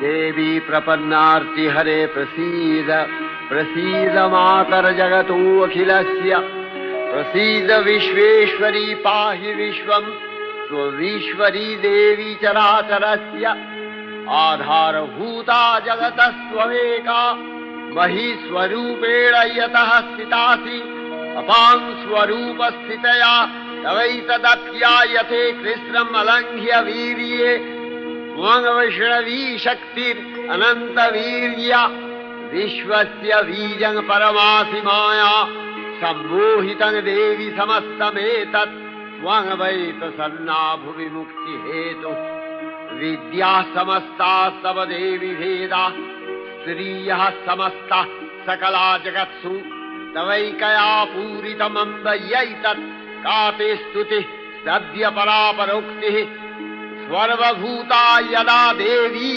देवी प्रपन्नार्ति हरे प्रसीद प्रसीद मातर जगतो अखिलस्य प्रसीद विश्वेश्वरी पाहि विश्वं स्वविश्वरी देवी चराचरस्य आधारभूता जगतस्त्वमेका महीस्वरूपेण यतः स्थितासि अपां स्वरूपस्थितया तवैतदप्यायते कृष्णम् अलङ्घ्य वीर्ये त्वं वैष्णवी शक्तिरनन्तवीर्या विश्वस्य बीजं परमासि माया सम्मोहितं देवि समस्तमेतत् त्वं वै प्रसन्ना भुवि मुक्तिहेतुः विद्या समस्ता तव देवि भेदा स्त्रियः समस्ता सकला जगत्सु तवैकया पूरितमम्ब यैतत् का ते स्तुतिः सद्य परापरोक्तिः सर्वभूता यदा देवी